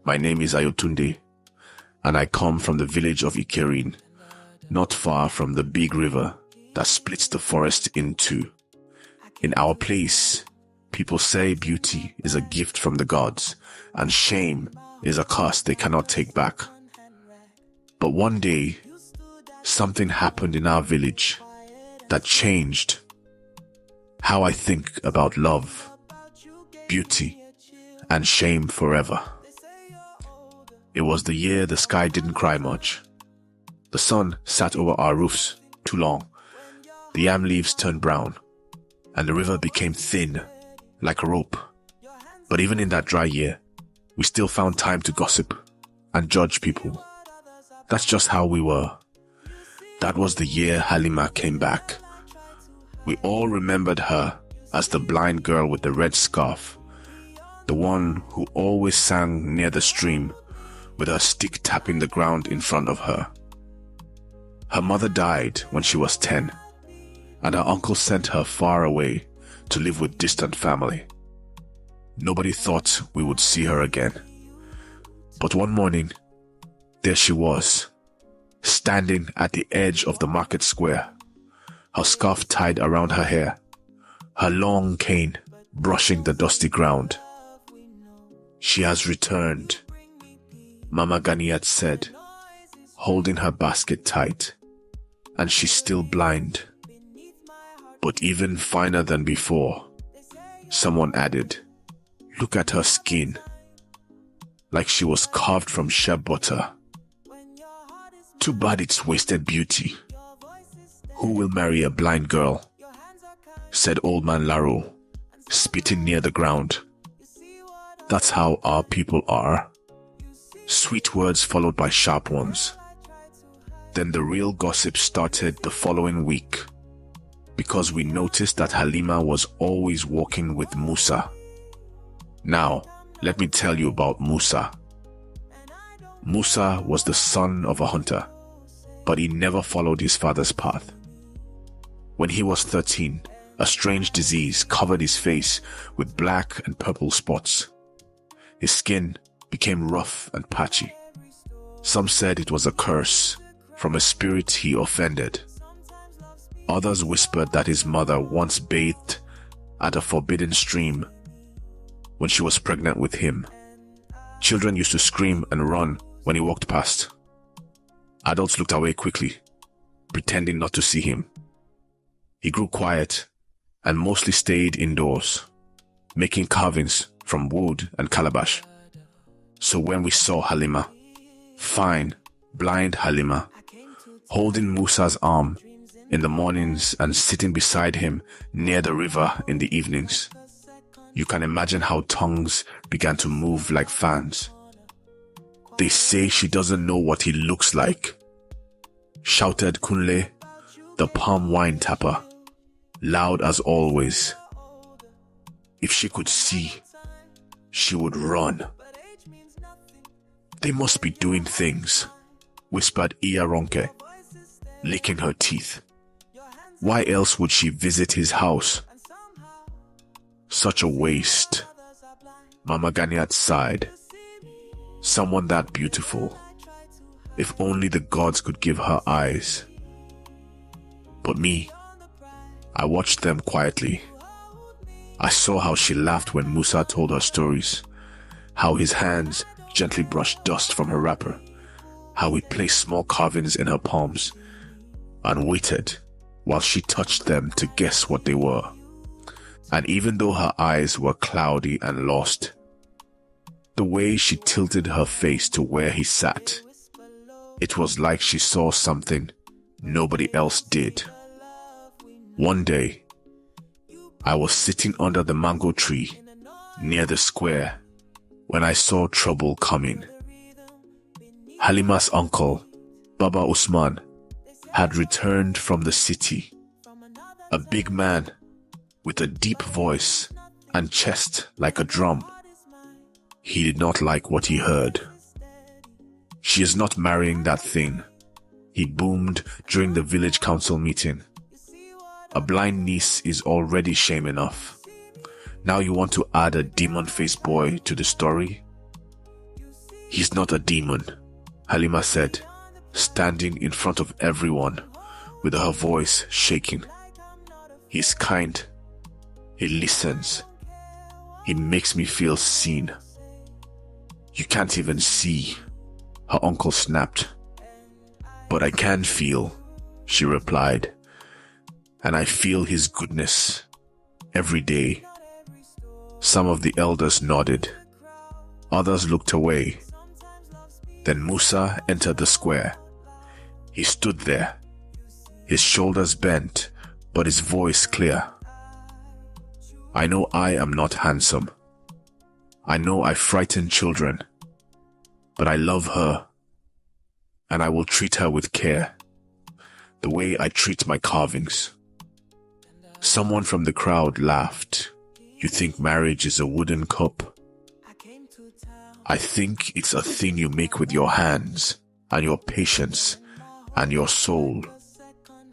My name is Ayotunde, and I come from the village of Ikerin, not far from the big river that splits the forest in two. In our place, people say beauty is a gift from the gods, and shame is a curse they cannot take back. But one day, something happened in our village that changed how I think about love, beauty, and shame forever. It was the year the sky didn't cry much. The sun sat over our roofs too long. The yam leaves turned brown, and the river became thin, like a rope. But even in that dry year, we still found time to gossip and judge people. That's just how we were. That was the year Halima came back. We all remembered her as the blind girl with the red scarf, the one who always sang near the stream with her stick tapping the ground in front of her. Her mother died when she was 10, and her uncle sent her far away to live with distant family. Nobody thought we would see her again. But one morning, there she was, standing at the edge of the market square, her scarf tied around her hair, her long cane brushing the dusty ground. She has returned, Mama Ganiat said, holding her basket tight, and she's still blind. But even finer than before, someone added, look at her skin, like she was carved from shea butter. Too bad it's wasted beauty. Who will marry a blind girl? Said old man Laro, spitting near the ground. That's how our people are. Sweet words followed by sharp ones. Then the real gossip started the following week, because we noticed that Halima was always walking with Musa. Now, let me tell you about Musa. Musa was the son of a hunter, but he never followed his father's path. When he was 13, a strange disease covered his face with black and purple spots. His skin became rough and patchy. Some said it was a curse from a spirit he offended. Others whispered that his mother once bathed at a forbidden stream when she was pregnant with him. Children used to scream and run when he walked past. Adults looked away quickly, pretending not to see him. He grew quiet and mostly stayed indoors, making carvings from wood and calabash. So when we saw Halima, fine, blind Halima, holding Musa's arm in the mornings and sitting beside him near the river in the evenings, you can imagine how tongues began to move like fans. They say she doesn't know what he looks like, shouted Kunle, the palm wine tapper, loud as always. If she could see, she would run. They must be doing things, whispered Iyaronke, licking her teeth. Why else would she visit his house? Such a waste, Mama Ganiat sighed. Someone that beautiful. If only the gods could give her eyes. But me, I watched them quietly. I saw how she laughed when Musa told her stories, how his hands gently brushed dust from her wrapper, how he placed small carvings in her palms, and waited while she touched them to guess what they were. And even though her eyes were cloudy and lost, the way she tilted her face to where he sat, it was like she saw something nobody else did. One day, I was sitting under the mango tree near the square when I saw trouble coming. Halima's uncle, Baba Usman, had returned from the city. A big man with a deep voice and chest like a drum. He did not like what he heard. She is not marrying that thing, he boomed during the village council meeting. A blind niece is already shame enough. Now you want to add a demon-faced boy to the story? He's not a demon, Halima said, standing in front of everyone with her voice shaking. He's kind. He listens. He makes me feel seen. You can't even see, her uncle snapped. But I can feel, she replied, and I feel his goodness every day. Some of the elders nodded. Others looked away. Then Musa entered the square. He stood there, his shoulders bent, but his voice clear. I know I am not handsome. I know I frighten children, but I love her, and I will treat her with care, the way I treat my carvings. Someone from the crowd laughed. You think marriage is a wooden cup? I think it's a thing you make with your hands, and your patience, and your soul,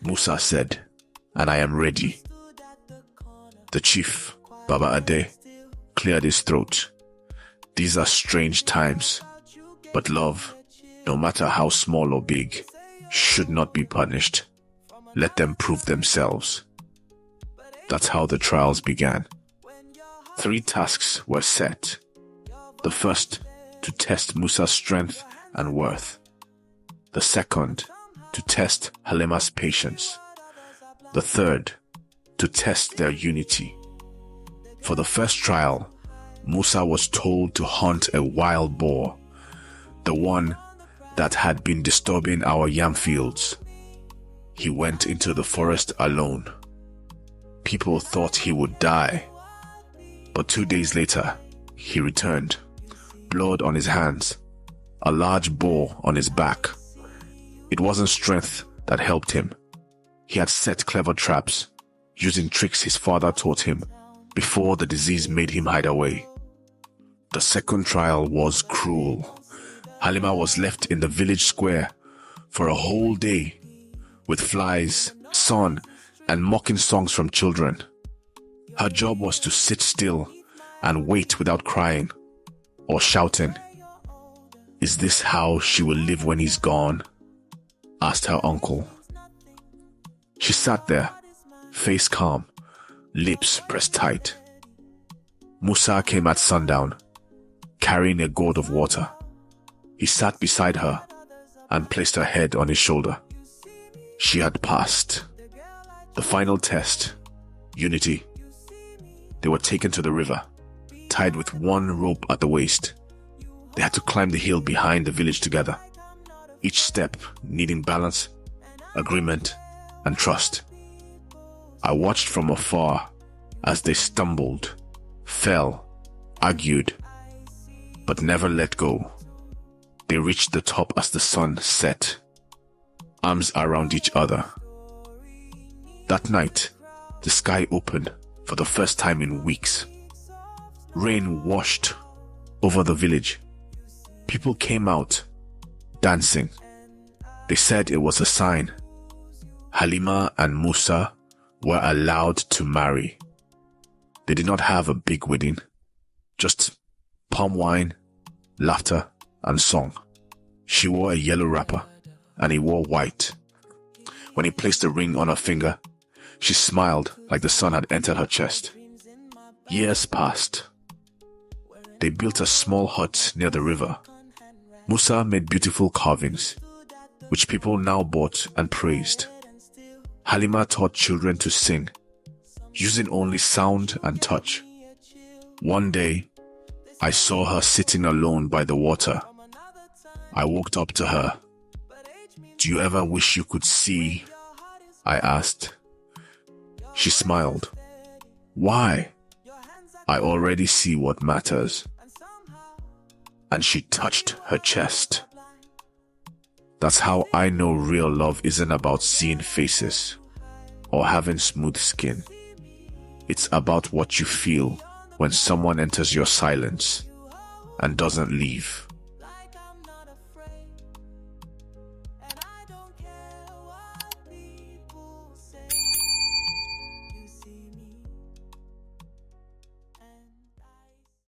Musa said, and I am ready. The chief, Baba Ade, cleared his throat. These are strange times, but love, no matter how small or big, should not be punished. Let them prove themselves. That's how the trials began. 3 tasks were set. The first, to test Musa's strength and worth. The second, to test Halima's patience. The third, to test their unity. For the first trial, Musa was told to hunt a wild boar, the one that had been disturbing our yam fields. He went into the forest alone. People thought he would die, but 2 days later, he returned, blood on his hands, a large boar on his back. It wasn't strength that helped him. He had set clever traps, using tricks his father taught him before the disease made him hide away. The second trial was cruel. Halima was left in the village square for a whole day with flies, sun, and mocking songs from children. Her job was to sit still and wait without crying or shouting. Is this how she will live when he's gone? Asked her uncle. She sat there, face calm, lips pressed tight. Musa came at sundown, carrying a gourd of water. He sat beside her and placed her head on his shoulder. She had passed. The final test, unity. They were taken to the river, tied with one rope at the waist. They had to climb the hill behind the village together, each step needing balance, agreement, and trust. I watched from afar as they stumbled, fell, argued, but never let go. They reached the top as the sun set, arms around each other. That night, the sky opened for the first time in weeks. Rain washed over the village. People came out, dancing. They said it was a sign. Halima and Musa were allowed to marry. They did not have a big wedding, just palm wine, laughter, and song. She wore a yellow wrapper, and he wore white. When he placed a ring on her finger, she smiled like the sun had entered her chest. Years passed. They built a small hut near the river. Musa made beautiful carvings, which people now bought and praised. Halima taught children to sing, using only sound and touch. One day, I saw her sitting alone by the water. I walked up to her. Do you ever wish you could see? I asked. She smiled. Why? I already see what matters. And she touched her chest. That's how I know real love isn't about seeing faces or having smooth skin. It's about what you feel when someone enters your silence and doesn't leave.